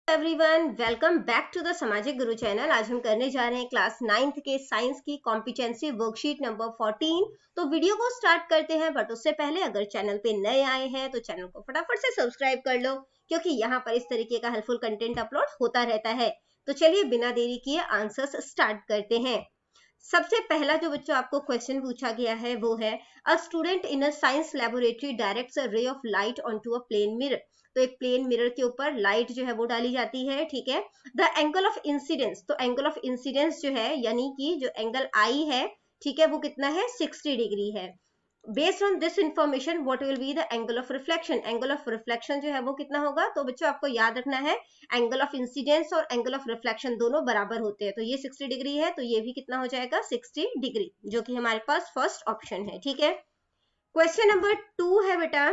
Everyone, welcome back to the Samajik Guru channel. आज हम करने जा रहे हैं क्लास 9th के साइंस की कॉम्पिटेंसी वर्कशीट नंबर 14। तो वीडियो को स्टार्ट करते हैं, बट उससे पहले अगर चैनल पे नए आए हैं तो चैनल को फटाफट से सब्सक्राइब कर लो, क्योंकि यहाँ पर इस तरीके का हेल्पफुल कंटेंट अपलोड होता रहता है। तो चलिए बिना देरी किए आंसर्स स्टार्ट करते हैं। सबसे पहला जो बच्चों आपको क्वेश्चन पूछा गया है वो है, a student in a science laboratory directs a ray of light onto a plane mirror. तो एक प्लेन मिरर के ऊपर लाइट जो है वो डाली जाती है, ठीक है। द एंगल ऑफ इंसिडेंस, तो एंगल ऑफ इंसिडेंस जो है यानी कि जो एंगल आई है, ठीक है, वो कितना है, 60 डिग्री है। Based on this information what will be the angle of reflection, angle of reflection जो है वो कितना होगा। तो बच्चों आपको याद रखना है, एंगल ऑफ इंसिडेंस और एंगल ऑफ रिफ्लेक्शन दोनों बराबर होते हैं। तो ये 60 डिग्री है, तो ये भी कितना हो जाएगा, 60 डिग्री, जो कि हमारे पास फर्स्ट ऑप्शन है, ठीक है। क्वेश्चन नंबर 2 है बेटा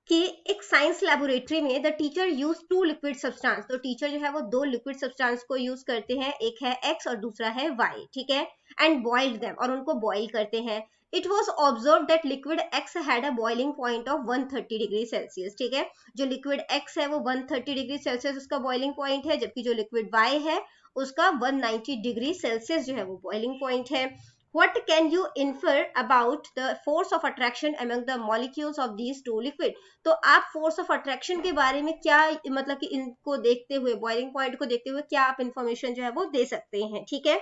कि एक साइंस लैबोरेटरी में the teacher use 2 liquid substance. तो टीचर जो है वो 2 लिक्विड सब्सटेंस को यूज करते हैं, एक है एक्स और दूसरा है वाई, ठीक है। एंड बॉइल्ड देम, और उनको बॉइल करते हैं। It was observe that liquid x had a boiling point of 130 degree Celsius, ठीक है। जो लिक्विड एक्स है वो 130 डिग्री सेल्सियस उसका बॉइलिंग पॉइंट है, जबकि जो लिक्विड वाई है उसका 190 डिग्री सेल्सियस जो है वो बॉइलिंग पॉइंट है। What can you infer about the force of attraction among the molecules of these two liquid? तो आप फोर्स ऑफ अट्रैक्शन के बारे में क्या, मतलब कि इनको देखते हुए, बॉइलिंग पॉइंट को देखते हुए क्या आप इंफॉर्मेशन जो है वो दे सकते हैं, ठीक है।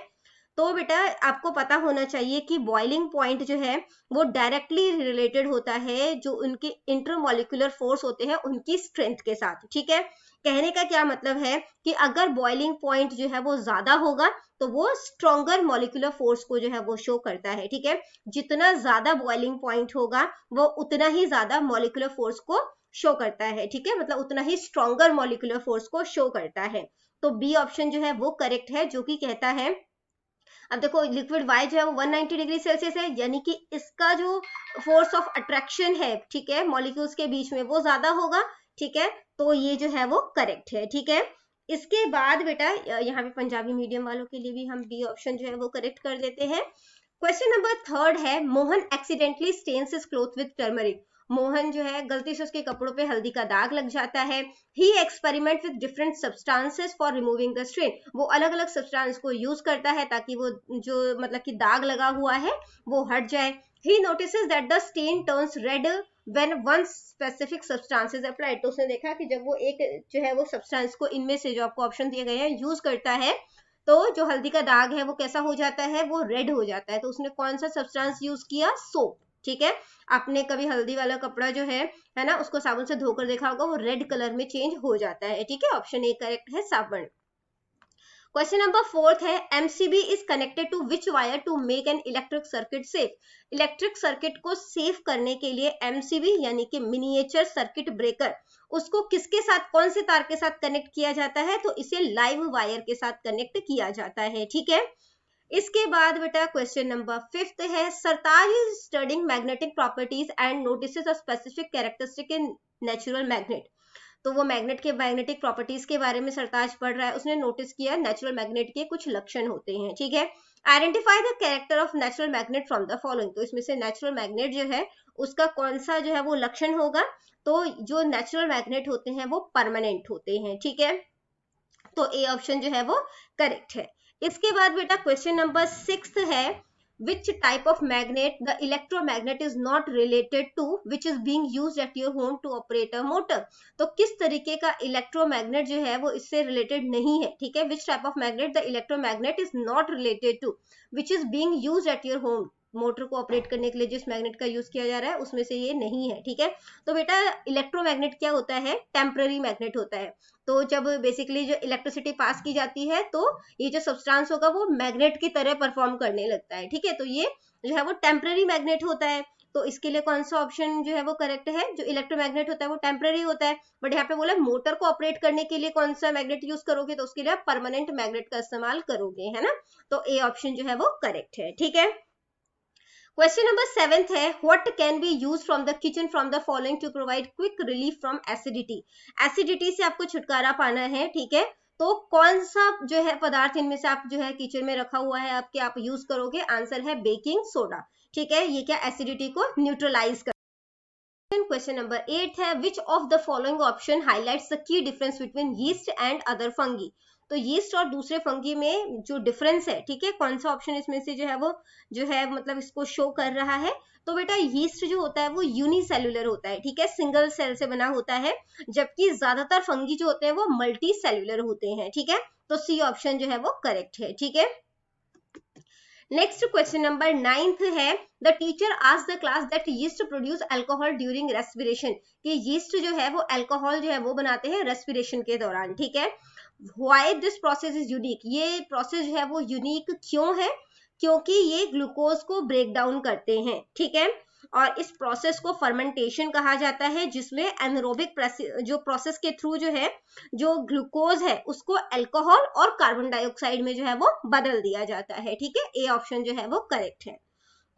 तो बेटा आपको पता होना चाहिए कि बॉइलिंग पॉइंट जो है वो डायरेक्टली रिलेटेड होता है जो उनके इंटरमोलिकुलर फोर्स होते हैं उनकी स्ट्रेंथ के साथ, ठीक है। कहने का क्या मतलब है कि अगर बॉइलिंग पॉइंट जो है वो ज्यादा होगा तो वो स्ट्रॉन्गर मॉलिकुलर फोर्स को जो है वो शो करता है, ठीक है। जितना ज्यादा बॉइलिंग पॉइंट होगा वो उतना ही ज्यादा मॉलिकुलर फोर्स को शो करता है, ठीक है, मतलब उतना ही स्ट्रॉन्गर मॉलिकुलर फोर्स को शो करता है। तो बी ऑप्शन जो है वो करेक्ट है, जो कि कहता है, अब देखो लिक्विड वाई जो है वो 190 डिग्री सेल्सियस है, यानी कि इसका जो फोर्स ऑफ अट्रैक्शन है, ठीक है, मॉलिक्यूल्स के बीच में वो ज्यादा होगा, ठीक है। तो ये जो है वो करेक्ट है, ठीक है। इसके बाद बेटा यहाँ पे पंजाबी मीडियम वालों के लिए भी हम बी ऑप्शन जो है वो करेक्ट कर देते हैं। क्वेश्चन नंबर 3 है, Mohan accidentally stains his cloth with turmeric. Mohan जो है गलती से उसके कपड़ों पे हल्दी का दाग लग जाता है। He experiment with different substances for removing the stain. वो अलग अलग सब्सटेंस को यूज करता है ताकि वो जो मतलब कि दाग लगा हुआ है वो हट जाए। He notices that the stain turns red when one specific substance is applied. तो उसने देखा कि जब वो एक जो है वो सब्सटेंस को, इनमें से जो आपको ऑप्शन दिए गए हैं, यूज करता है, तो जो हल्दी का दाग है वो कैसा हो जाता है, वो रेड हो जाता है। तो उसने कौन सा सब्सटेंस यूज किया, सोप, ठीक है। आपने कभी हल्दी वाला कपड़ा जो है ना, उसको साबुन से धोकर देखा होगा, वो रेड कलर में चेंज हो जाता है, ठीक है। ऑप्शन ए करेक्ट है, साबुन। क्वेश्चन नंबर 4 है, MCB is connected to which wire to make an electric circuit safe. Electric circuit को सेफ करने के लिए एमसीबी यानी कि मिनिएचर सर्किट ब्रेकर, उसको किसके साथ, कौन से तार के साथ कनेक्ट किया जाता है, तो इसे लाइव वायर के साथ कनेक्ट किया जाता है, ठीक है। इसके बाद बेटा क्वेश्चन नंबर 5 है, Sartaj is studying magnetic properties and notices a specific characteristic in natural magnet. तो वो मैग्नेट के मैग्नेटिक प्रॉपर्टीज के बारे में सरताज पढ़ रहा है, उसने नोटिस किया नेचुरल मैग्नेट के कुछ लक्षण होते हैं, ठीक है। Identify the character of natural magnet from the following. तो इसमें से नेचुरल मैग्नेट जो है उसका कौन सा जो है वो लक्षण होगा। तो जो नेचुरल मैग्नेट होते हैं वो परमानेंट होते हैं, ठीक है। तो ए ऑप्शन जो है वो करेक्ट है। इसके बाद बेटा क्वेश्चन नंबर 6 है, which type of magnet the electromagnet is not related to which is being used at your home to operate a motor। तो किस तरीके का इलेक्ट्रोमैग्नेट जो है वो इससे रिलेटेड नहीं है, ठीक है। which type of magnet the electromagnet is not related to which is being used at your home, motor को ऑपरेट करने के लिए जिस मैग्नेट का यूज किया जा रहा है उसमें से ये नहीं है, ठीक है। तो बेटा इलेक्ट्रोमैग्नेट क्या होता है, टेम्पररी मैग्नेट होता है। तो जब बेसिकली जो इलेक्ट्रिसिटी पास की जाती है तो ये जो सब्सटेंस होगा वो मैग्नेट की तरह परफॉर्म करने लगता है, ठीक है। तो ये जो है वो टेम्पररी मैग्नेट होता है। तो इसके लिए कौन सा ऑप्शन जो है वो करेक्ट है, जो इलेक्ट्रोमैग्नेट होता है वो टेम्पररी होता है, बट यहाँ पे बोला मोटर को ऑपरेट करने के लिए कौन सा मैग्नेट यूज करोगे, तो उसके लिए आप परमानेंट मैग्नेट का इस्तेमाल करोगे, है ना। तो ए ऑप्शन जो है वो करेक्ट है, ठीक है। क्वेश्चन नंबर 7 है, what can be use from the kitchen from the following to provide quick relief from acidity. Acidity से आपको छुटकारा पाना है, ठीक है। तो कौन सा जो है पदार्थ इनमें से आप जो है किचन में रखा हुआ है आपके, आप यूज करोगे, आंसर है बेकिंग सोडा, ठीक है। ये क्या एसिडिटी को न्यूट्रलाइज कर क्वेश्चन नंबर 8 है which of the following option highlights the key difference between yeast and other fungi. तो यीस्ट और दूसरे फंगी में जो डिफरेंस है, ठीक है, कौन सा ऑप्शन इसमें से जो है वो जो है मतलब इसको शो कर रहा है। तो बेटा यीस्ट जो होता है वो यूनिसेल्युलर होता है, ठीक है, सिंगल सेल से बना होता है, जबकि ज्यादातर फंगी जो होते हैं वो मल्टी सेल्युलर होते हैं, ठीक है। तो सी ऑप्शन जो है वो करेक्ट है, ठीक है। नेक्स्ट क्वेश्चन नंबर 9 है the teacher asked the class that yeast produce alcohol during respiration, कि यीस्ट जो है वो अल्कोहल जो है वो बनाते हैं रेस्पिरेशन के दौरान, ठीक है। Why this process is unique, ये प्रोसेस जो है वो यूनिक क्यों है, क्योंकि ये ग्लूकोज को ब्रेक डाउन करते हैं, ठीक है। और इस प्रोसेस को फर्मेंटेशन कहा जाता है, जिसमें एनारोबिक जो प्रोसेस के थ्रू जो है जो ग्लूकोज है उसको अल्कोहल और कार्बन डाइऑक्साइड में जो है वो बदल दिया जाता है, ठीक है। ए ऑप्शन जो है वो करेक्ट है।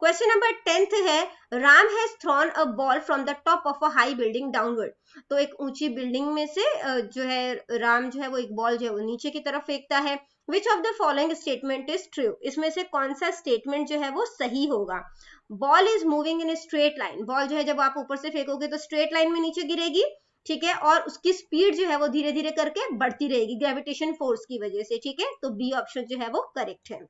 क्वेश्चन नंबर 10 है Ram has thrown a ball from the top of a high building downward. तो एक ऊंची बिल्डिंग में से जो है राम जो है वो एक बॉल जो है वो नीचे की तरफ फेंकता है। Which of the following statement is true, इसमें से कौन सा स्टेटमेंट जो है वो सही होगा। Ball is moving in straight line, ball जो है जब आप ऊपर से फेंकोगे तो स्ट्रेट लाइन में नीचे गिरेगी, ठीक है, और उसकी स्पीड जो है वो धीरे धीरे करके बढ़ती रहेगी ग्रेविटेशन फोर्स की वजह से, ठीक है। तो बी ऑप्शन जो है वो करेक्ट है।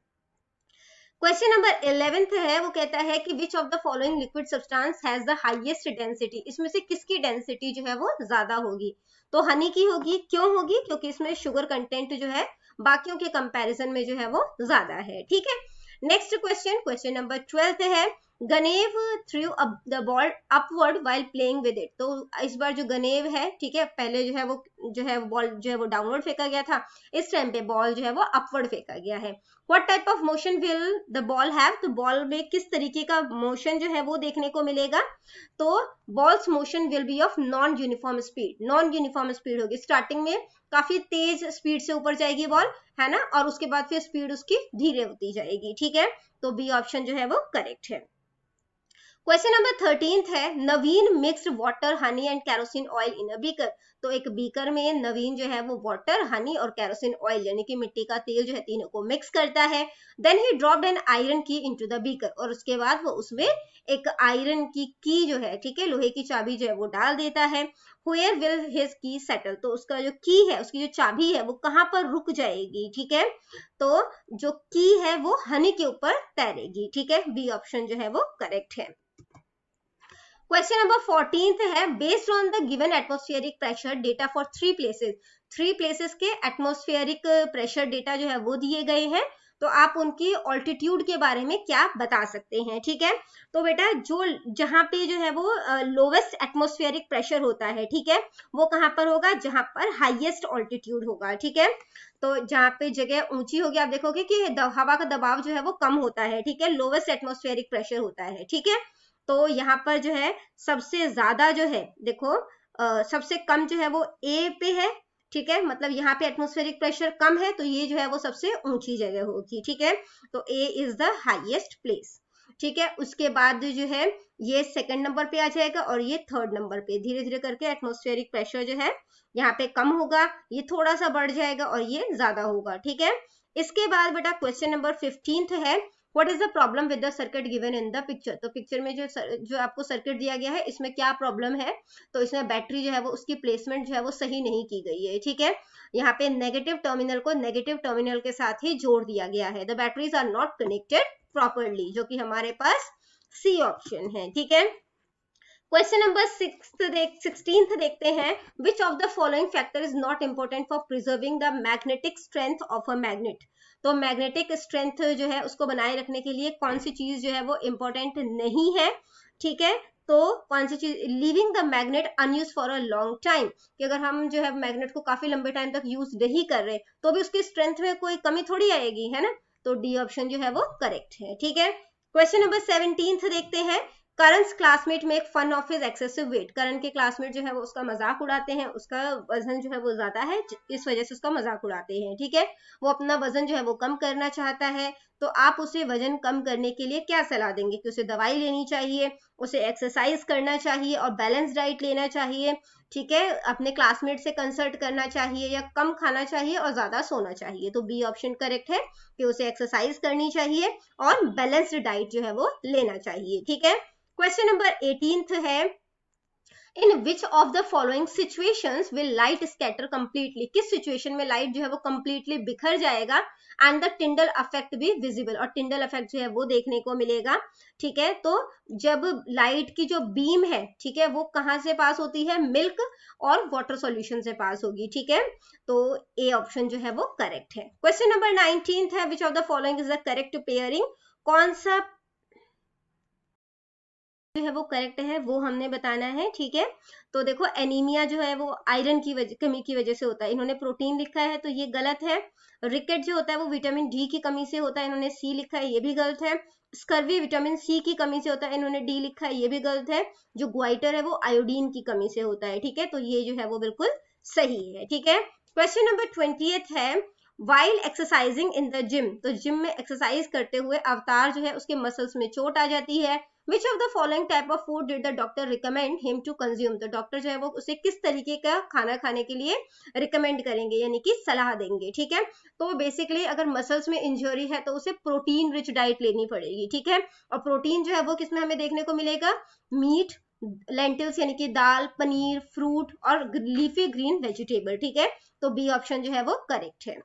क्वेश्चन नंबर 11 है, वो कहता है कि विच of the following liquid substance has the highest density, इसमें से किसकी डेंसिटी जो है वो ज्यादा होगी। तो हनी की होगी, क्यों होगी, क्योंकि इसमें शुगर कंटेंट जो है बाकियों के कंपैरिजन में जो है वो ज्यादा है, ठीक है। नेक्स्ट क्वेश्चन, क्वेश्चन नंबर 12 है गनेव threw the ball upward while playing with it. तो इस बार जो गनेव है, ठीक है, पहले जो है बॉल जो है वो डाउनवर्ड फेंका गया था, इस टाइम पे बॉल जो है वो अपवर्ड फेंका गया है। What type of motion will the ball have, तो बॉल में किस तरीके का मोशन जो है वो देखने को मिलेगा। तो balls motion will be of non uniform speed, non uniform speed होगी, स्टार्टिंग में काफी तेज स्पीड से ऊपर जाएगी बॉल, है ना, और उसके बाद फिर स्पीड उसकी धीरे होती जाएगी, ठीक है। तो बी ऑप्शन जो है वो करेक्ट है। क्वेश्चन नंबर 13 है Naveen mixed water honey and kerosene oil in a beaker. तो एक बीकर में नवीन जो है वो वाटर हनी और कैरोसिन ऑयल यानी कि मिट्टी का तेल जो है तीनों को मिक्स करता है। Then he dropped an iron key into the beaker, और उसके बाद वो उसमें एक आयरन की जो है, ठीक है, लोहे की चाबी जो है वो डाल देता है। Where will his key settle, तो उसका जो की है, उसकी जो चाबी है वो कहाँ पर रुक जाएगी, ठीक है। तो जो की है वो हनी के ऊपर तैरेगी, ठीक है। बी ऑप्शन जो है वो करेक्ट है। क्वेश्चन नंबर 14 है based on the given atmospheric pressure data for three places के एटमॉस्फेरिक प्रेशर डेटा जो है वो दिए गए हैं, तो आप उनकी ऑल्टीट्यूड के बारे में क्या बता सकते हैं, ठीक है। तो बेटा जो जहां पे जो है वो लोवेस्ट एटमॉस्फेरिक प्रेशर होता है, ठीक है, वो कहां पर होगा, जहां पर हाईएस्ट ऑल्टीट्यूड होगा, ठीक है। तो जहां पे जगह ऊंची होगी आप देखोगे कि हवा का दबाव जो है वो कम होता है, ठीक है, लोवेस्ट एटमॉस्फेरिक प्रेशर होता है, ठीक है। तो यहाँ पर जो है सबसे ज्यादा जो है देखो सबसे कम जो है वो ए पे है, ठीक है, मतलब यहाँ पे एटमॉस्फेरिक प्रेशर कम है, तो ये जो है वो सबसे ऊंची जगह होगी, ठीक है। तो ए इज द हाईएस्ट प्लेस, ठीक है। उसके बाद जो है ये सेकंड नंबर पे आ जाएगा और ये थर्ड नंबर पे, धीरे धीरे करके एटमॉस्फेरिक प्रेशर जो है यहाँ पे कम होगा, ये थोड़ा सा बढ़ जाएगा और ये ज्यादा होगा, ठीक है। इसके बाद बेटा क्वेश्चन नंबर 15 है what is the problem with the circuit given in the picture. तो पिक्चर में जो आपको सर्किट दिया गया है इसमें क्या प्रॉब्लम है, तो इसमें बैटरी जो है वो उसकी प्लेसमेंट जो है वो सही नहीं की गई है, ठीक है। यहाँ पे नेगेटिव टर्मिनल को नेगेटिव टर्मिनल के साथ ही जोड़ दिया गया है, the batteries are not connected properly, जो कि हमारे पास सी ऑप्शन है, ठीक है। क्वेश्चन नंबर 16 देखते हैं विच of the following factor is not important for preserving the magnetic strength of a magnet. तो मैग्नेटिक स्ट्रेंथ जो है उसको बनाए रखने के लिए कौन सी चीज जो है वो इंपॉर्टेंट नहीं है, ठीक है। तो कौन सी चीज, leaving the magnet unused for a long time, कि अगर हम जो है मैग्नेट को काफी लंबे टाइम तक यूज नहीं कर रहे तो भी उसकी स्ट्रेंथ में कोई कमी थोड़ी आएगी, है ना। तो डी ऑप्शन जो है वो करेक्ट है, ठीक है। क्वेश्चन नंबर 17 देखते हैं Karan's classmate make fun of his excessive weight. Karan के क्लासमेट जो है वो उसका मजाक उड़ाते हैं, उसका वजन जो है वो ज्यादा है, इस वजह से उसका मजाक उड़ाते हैं, ठीक है। वो अपना वजन जो है वो कम करना चाहता है, तो आप उसे वजन कम करने के लिए क्या सलाह देंगे, कि उसे दवाई लेनी चाहिए, उसे एक्सरसाइज करना चाहिए और बैलेंस डाइट लेना चाहिए, ठीक है, अपने क्लासमेट से कंसल्ट करना चाहिए, या कम खाना चाहिए और ज्यादा सोना चाहिए। तो बी ऑप्शन करेक्ट है कि उसे एक्सरसाइज करनी चाहिए और बैलेंस्ड डाइट जो है वो लेना चाहिए, ठीक है। क्वेश्चन नंबर 18 है in which of the following situations will light scatter completely, किस सिचुएशन में लाइट जो है वो कंप्लीटली बिखर जाएगा एंड द टिंडल इफेक्ट भी विजिबल, और टिंडल इफेक्ट जो है वो देखने को मिलेगा, ठीक है। तो जब लाइट की जो बीम है, ठीक है, वो कहां से पास होती है, मिल्क और वाटर सॉल्यूशन से पास होगी, ठीक है। तो ए ऑप्शन जो है वो करेक्ट है। क्वेश्चन नंबर 19 है, which of the following is the correct pairing, कौन सा जो है वो करेक्ट है वो हमने बताना है, ठीक है। तो देखो एनीमिया जो है वो आयरन की कमी की वजह से होता है, इन्होंने प्रोटीन लिखा है तो ये गलत है। रिकेट जो होता है वो विटामिन डी की कमी से होता है, इन्होंने सी लिखा है, ये भी गलत है। स्कर्वी विटामिन सी की कमी से होता है, इन्होंने डी लिखा है, ये भी गलत है। जो ग्वाइटर है वो आयोडीन की कमी से होता है, ठीक है। तो ये जो है वो बिल्कुल सही है, ठीक है। क्वेश्चन नंबर 20 है, while exercising in the gym, तो जिम में एक्सरसाइज करते हुए अवतार जो है उसके मसल्स में चोट आ जाती है। Which of the following type of food did the doctor recommend him to consume, तो डॉक्टर जो है वो उसे किस तरीके का खाना खाने के लिए रिकमेंड करेंगे, यानी कि सलाह देंगे, ठीक है। तो बेसिकली अगर मसल्स में इंजरी है तो उसे प्रोटीन रिच डाइट लेनी पड़ेगी, ठीक है। और प्रोटीन जो है वो किसमें हमें देखने को मिलेगा, मीट, लेंटिल्स यानी कि दाल, पनीर, फ्रूट और लीफी ग्रीन वेजिटेबल, ठीक है। तो बी ऑप्शन जो है वो करेक्ट है।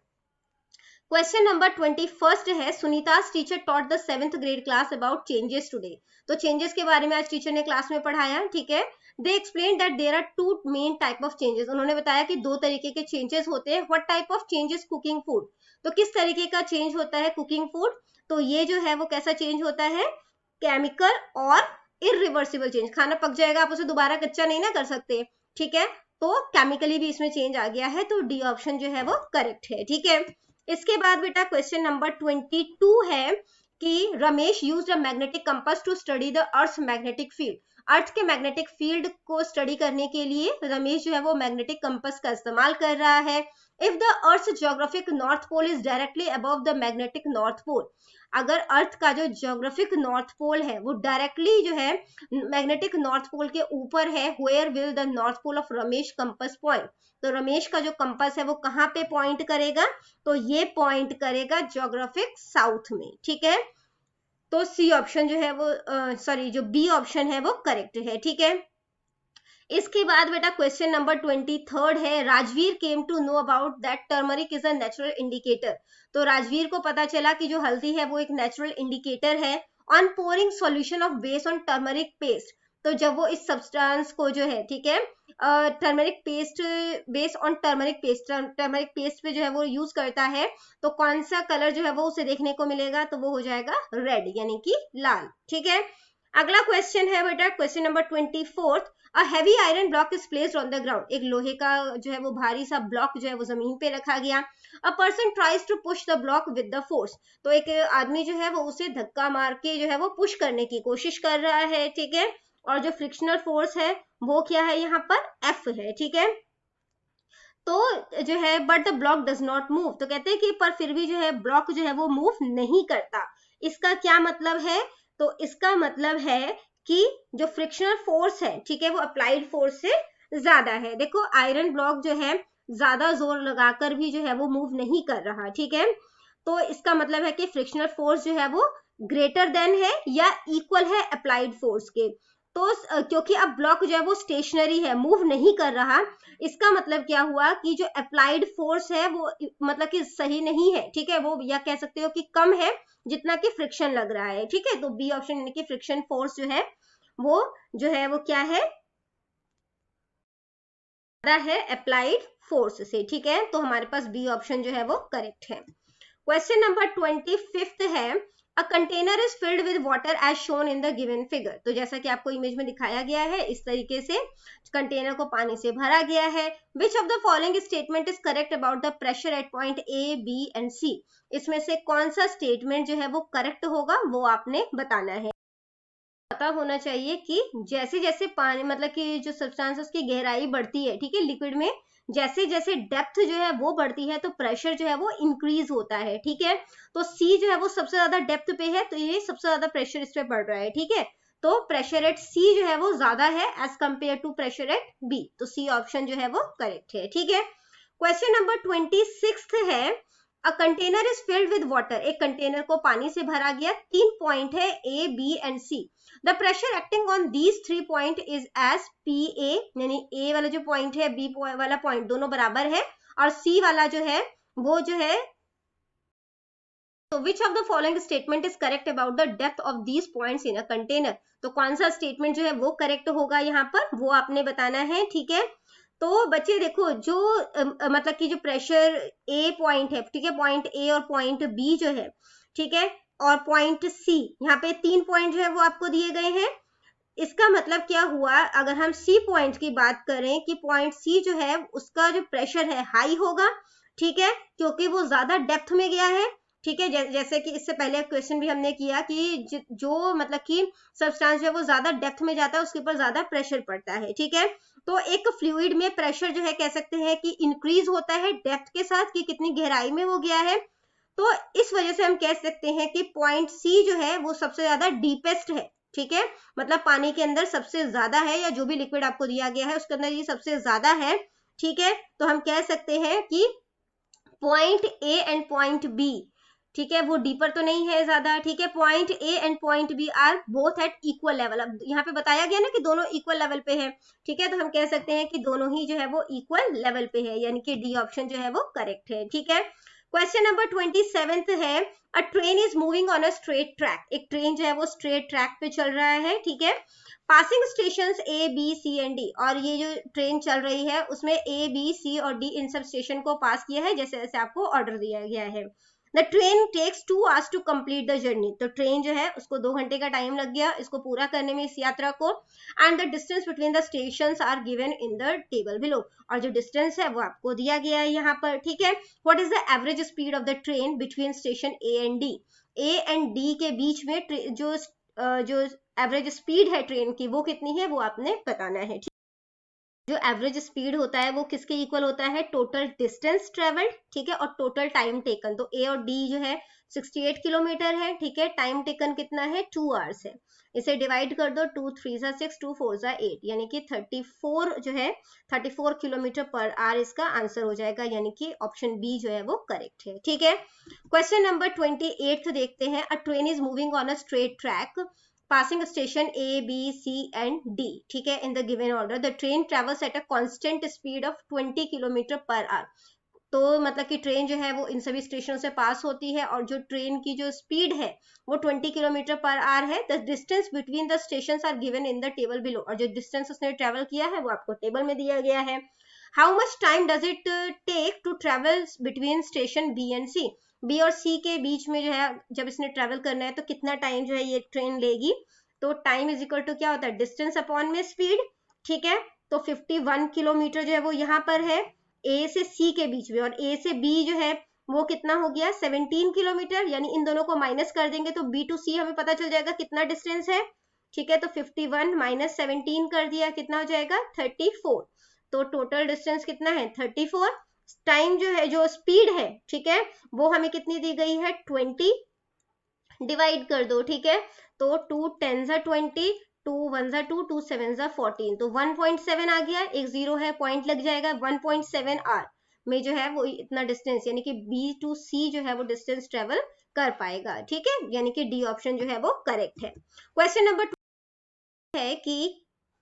क्वेश्चन नंबर 21 है, Sunita's teacher taught the 7th grade class about changes today, तो चेंजेस के बारे में आज टीचर ने क्लास में पढ़ाया, ठीक है। They explain that there are two main type of changes, उन्होंने बताया कि दो तरीके के चेंजेस होते हैं। What type of changes, cooking food, तो किस तरीके का चेंज होता है कुकिंग फूड, तो ये जो है वो कैसा चेंज होता है, केमिकल और इरिवर्सिबल चेंज, खाना पक जाएगा आप उसे दोबारा कच्चा नहीं ना कर सकते, ठीक है। तो केमिकली भी इसमें चेंज आ गया है, तो डी ऑप्शन जो है वो करेक्ट है, ठीक है। इसके बाद बेटा क्वेश्चन नंबर 22 है कि Ramesh used a magnetic compass to study the earth magnetic field, earth के मैग्नेटिक फील्ड को स्टडी करने के लिए रमेश जो है वो मैग्नेटिक कंपास का इस्तेमाल कर रहा है। If the earth geographic north pole is directly above the magnetic north pole, अगर अर्थ का जो जियोग्राफिक नॉर्थ पोल है वो डायरेक्टली जो है मैग्नेटिक नॉर्थ पोल के ऊपर है, where will the north pole of Ramesh compass point, तो रमेश का जो कंपास है वो कहाँ पे पॉइंट करेगा, तो ये पॉइंट करेगा जियोग्राफिक साउथ में, ठीक है। तो सी ऑप्शन जो है वो सॉरी जो बी ऑप्शन है वो करेक्ट है, ठीक है। इसके बाद बेटा क्वेश्चन नंबर 23 है, Rajveer came to know about that turmeric is a natural indicator, तो राजवीर को पता चला कि जो हल्दी है वो एक नेचुरल इंडिकेटर है। On pouring solution of base on turmeric paste, तो जब वो इस सब्सटेंस को जो है, ठीक है, turmeric paste base on turmeric paste पे जो है वो यूज करता है, तो कौन सा कलर जो है वो उसे देखने को मिलेगा, तो वो हो जाएगा रेड यानी कि लाल, ठीक है। अगला क्वेश्चन है बेटा question number 24, a heavy iron block is placed on the ground, एक लोहे का जो है वो भारी सा ब्लॉक जो है वो जमीन पे रखा गया। A person tries to push the block with the force, तो एक आदमी जो है वो उसे धक्का मार के जो है वो पुश करने की कोशिश कर रहा है, ठीक है। और जो फ्रिक्शनल फोर्स है वो क्या है, यहाँ पर एफ है, ठीक है। तो जो है but the block does not move, तो कहते हैं कि पर फिर भी जो है ब्लॉक जो है वो मूव नहीं करता, इसका क्या मतलब है, तो इसका मतलब है कि जो फ्रिक्शनल फोर्स है, ठीक है, वो अप्लाइड फोर्स से ज्यादा है। देखो आयरन ब्लॉक जो है ज्यादा जोर लगाकर भी जो है वो मूव नहीं कर रहा, ठीक है। तो इसका मतलब है कि फ्रिक्शनल फोर्स जो है वो ग्रेटर देन है या इक्वल है अप्लाइड फोर्स के। तो क्योंकि अब ब्लॉक जो है वो स्टेशनरी है, मूव नहीं कर रहा, इसका मतलब क्या हुआ कि जो अप्लाइड फोर्स है वो मतलब कि सही नहीं है, ठीक है, वो या कह सकते हो कि कम है जितना कि फ्रिक्शन लग रहा है, ठीक है। तो बी ऑप्शन यानी कि फ्रिक्शन फोर्स जो है वो क्या है, ज्यादा है अप्लाइड फोर्स से, ठीक है। तो हमारे पास बी ऑप्शन जो है वो करेक्ट है। क्वेश्चन नंबर 25 है, a container is filled with water as shown in the given figure, तो जैसा कि आपको इमेज में दिखाया गया है इस तरीके से कंटेनर को पानी से भरा गया है। Which of the following statement is correct about the pressure at point A B and C, इसमें से कौन सा स्टेटमेंट जो है वो करेक्ट होगा वो आपने बताना है। पता होना चाहिए कि जैसे जैसे पानी मतलब कि जो सब्सटेंसेस की गहराई बढ़ती है, ठीक है, लिक्विड में जैसे जैसे डेप्थ जो है वो बढ़ती है तो प्रेशर जो है वो इंक्रीज होता है, ठीक है। तो सी जो है वो सबसे ज्यादा डेप्थ पे है, तो ये सबसे ज्यादा प्रेशर इस पे बढ़ रहा है, ठीक है। तो प्रेशर एट सी जो है वो ज्यादा है as compare to pressure at B, तो सी ऑप्शन जो है वो करेक्ट है, ठीक है। क्वेश्चन नंबर 26 है, a container is filled with water, एक कंटेनर को पानी से भरा गया, 3 पॉइंट है A B and C, the pressure acting on these 3 point is as P A, यानी ए वाला जो पॉइंट है बी वाला पॉइंट दोनों बराबर है, और सी वाला जो है वो जो है, तो विच of the following statement is correct about the depth of these points in a container, तो कौन सा स्टेटमेंट जो है वो करेक्ट होगा यहाँ पर, वो आपने बताना है, ठीक है। तो बच्चे देखो जो मतलब कि जो प्रेशर ए पॉइंट है, ठीक है, पॉइंट ए और पॉइंट बी जो है, ठीक है, और पॉइंट सी, यहाँ पे 3 पॉइंट जो है वो आपको दिए गए हैं। इसका मतलब क्या हुआ, अगर हम सी पॉइंट की बात करें कि पॉइंट सी जो है उसका जो प्रेशर है हाई होगा, ठीक है, क्योंकि वो ज्यादा डेप्थ में गया है, ठीक है, जैसे कि इससे पहले क्वेश्चन भी हमने किया कि जो मतलब कि सब्सटेंस है वो ज्यादा डेप्थ में जाता है उसके ऊपर ज्यादा प्रेशर पड़ता है, ठीक है। तो एक फ्लूइड में प्रेशर जो है कह सकते हैं कि इंक्रीज होता है डेप्थ के साथ, कि कितनी गहराई में वो गया है, तो इस वजह से हम कह सकते हैं कि पॉइंट सी जो है वो सबसे ज्यादा डीपेस्ट है, ठीक है, मतलब पानी के अंदर सबसे ज्यादा है, या जो भी लिक्विड आपको दिया गया है उसके अंदर ये सबसे ज्यादा है, ठीक है। तो हम कह सकते हैं कि point A and point B, ठीक है, वो डीपर तो नहीं है ज्यादा, ठीक है, point A and point B are both at equal level, अब यहाँ पे बताया गया ना कि दोनों इक्वल लेवल पे है, ठीक है, तो हम कह सकते हैं कि दोनों ही जो है वो इक्वल लेवल पे है, यानी कि डी ऑप्शन जो है वो करेक्ट है, ठीक है। क्वेश्चन नंबर 27 है, अ train is moving on a straight track, एक ट्रेन जो है वो स्ट्रेट ट्रैक पे चल रहा है, ठीक है, passing station A B C and D, और ये जो ट्रेन चल रही है उसमें ए बी सी और डी इन सब स्टेशन को पास किया है, जैसे जैसे आपको ऑर्डर दिया गया है। The train takes 2 hours to complete the journey, तो ट्रेन जो है उसको 2 घंटे का टाइम लग गया इसको पूरा करने में, इस यात्रा को, and the distance between the stations are given in the table below, और जो डिस्टेंस है वो आपको दिया गया है यहाँ पर, ठीक है। What is the average speed of the train between station A and D, A and D के बीच में जो एवरेज स्पीड है ट्रेन की वो कितनी है वो आपने बताना है, जो एवरेज स्पीड होता है वो किसके इक्वल होता है, टोटल डिस्टेंस ट्रेवल्ड, ठीक है, और टोटल टाइम टेकन, तो ए और डी जो है 68 किलोमीटर है, ठीक है, टाइम टेकन कितना है 2 आवर्स है, इसे डिवाइड कर दो, 2 3 6 2 4 8, यानी कि 34 जो है 34 किलोमीटर पर आवर इसका आंसर हो जाएगा, यानी कि ऑप्शन बी जो है वो करेक्ट है, ठीक है। क्वेश्चन नंबर 28 देखते हैं, अ train is moving on a straight track passing station A, B, C and D, ठीक है, in the given order. The train travels at a constant speed of 20 kilometre per our, तो मतलब कि train जो है वो इन सभी स्टेशनों से पास होती है, और जो ट्रेन की जो स्पीड है वो 20 किलोमीटर पर आवर है। The distance between the stations are given in the table below, और जो डिस्टेंस उसने ट्रेवल किया है वो आपको टेबल में दिया गया है। How much time does it take to travel between station B and C, B और सी के बीच में जो है जब इसने ट्रेवल करना है तो कितना टाइम जो है ये ट्रेन लेगी, तो टाइम इज इक्वल टू क्या होता है, डिस्टेंस अपॉन में स्पीड, ठीक है। तो 51 किलोमीटर जो है वो यहाँ पर है ए से सी के बीच में, और ए से बी जो है वो कितना हो गया 17 किलोमीटर, यानी इन दोनों को माइनस कर देंगे तो बी टू सी हमें पता चल जाएगा कितना डिस्टेंस है, ठीक है। तो 51 माइनस 17 कर दिया, कितना हो जाएगा 34, तो टोटल डिस्टेंस कितना है 34, टाइम जो है जो स्पीड है, ठीक है, वो हमें कितनी दी गई है 20, डिवाइड कर दो, ठीक है, तो 2 10 20, 2 1 2, 2 7 14, तो 1.7 आ गया, एक जीरो है पॉइंट लग जाएगा, 1.7 आर में जो है वो इतना डिस्टेंस, यानी कि बी टू सी जो है वो डिस्टेंस ट्रेवल कर पाएगा, ठीक है, यानी कि डी ऑप्शन जो है वो करेक्ट है। क्वेश्चन नंबर है कि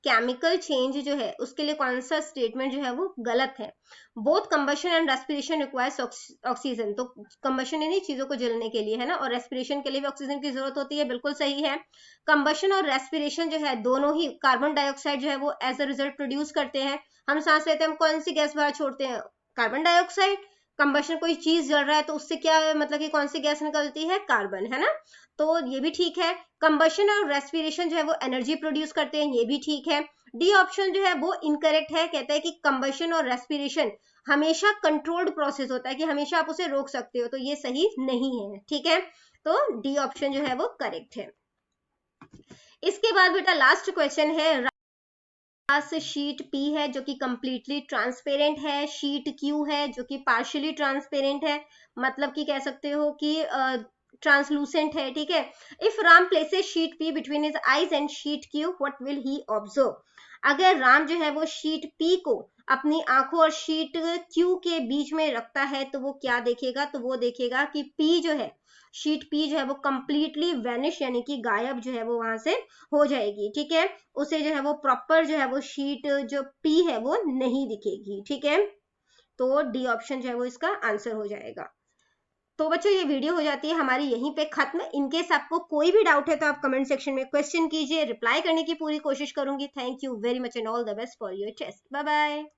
केमिकल चेंज जो है उसके लिए कौन सा स्टेटमेंट जो है वो गलत है, both combustion and respiration requires oxygen, तो कंबशन यानी चीजों को जलने के लिए है ना, और रेस्पिरेशन के लिए भी ऑक्सीजन की जरूरत होती है, बिल्कुल सही है। कंबशन और रेस्पिरेशन जो है दोनों ही कार्बन डाइऑक्साइड जो है वो एज अ रिजल्ट प्रोड्यूस करते हैं, हम सांस लेते हैं हम कौन सी गैस बाहर छोड़ते हैं, कार्बन डाइऑक्साइड। कंबशन कोई चीज जल रहा है तो उससे क्या मतलब कि कौन सी गैस निकलती है, कार्बन, है ना, तो ये भी ठीक है। कंबशन और रेस्पिरेशन जो है वो एनर्जी प्रोड्यूस करते हैं, ये भी ठीक है। डी ऑप्शन जो है वो इनकरेक्ट है, कहता है कि कंबशन और रेस्पिरेशन हमेशा कंट्रोल्ड प्रोसेस होता है, कि हमेशा आप उसे रोक सकते हो, तो ये सही नहीं है, ठीक है, तो डी ऑप्शन जो है वो करेक्ट है। इसके बाद बेटा लास्ट क्वेश्चन है, पास शीट P है जो कि कंप्लीटली ट्रांसपेरेंट है, शीट Q है जो कि पार्शियली ट्रांसपेरेंट है, मतलब कि कह सकते हो कि ट्रांसलूसेंट है, ठीक है। If Ram places sheet P between his eyes and sheet Q, what will he observe? अगर राम जो है वो शीट पी को अपनी आंखों और शीट क्यू के बीच में रखता है तो वो क्या देखेगा? तो वो देखेगा कि पी जो है, शीट पी जो है वो कंप्लीटली वेनिश, यानी कि गायब जो है वो वहां से हो जाएगी, ठीक है। उसे जो है वो प्रॉपर जो है वो शीट जो पी है वो नहीं दिखेगी, ठीक है। तो डी ऑप्शन जो है वो इसका आंसर हो जाएगा। तो बच्चों ये वीडियो हो जाती है हमारी यहीं पे खत्म। इनकेस आपको कोई भी डाउट है तो आप कमेंट सेक्शन में क्वेश्चन कीजिए, रिप्लाई करने की पूरी कोशिश करूंगी। Thank you very much and all the best for your test. Bye bye.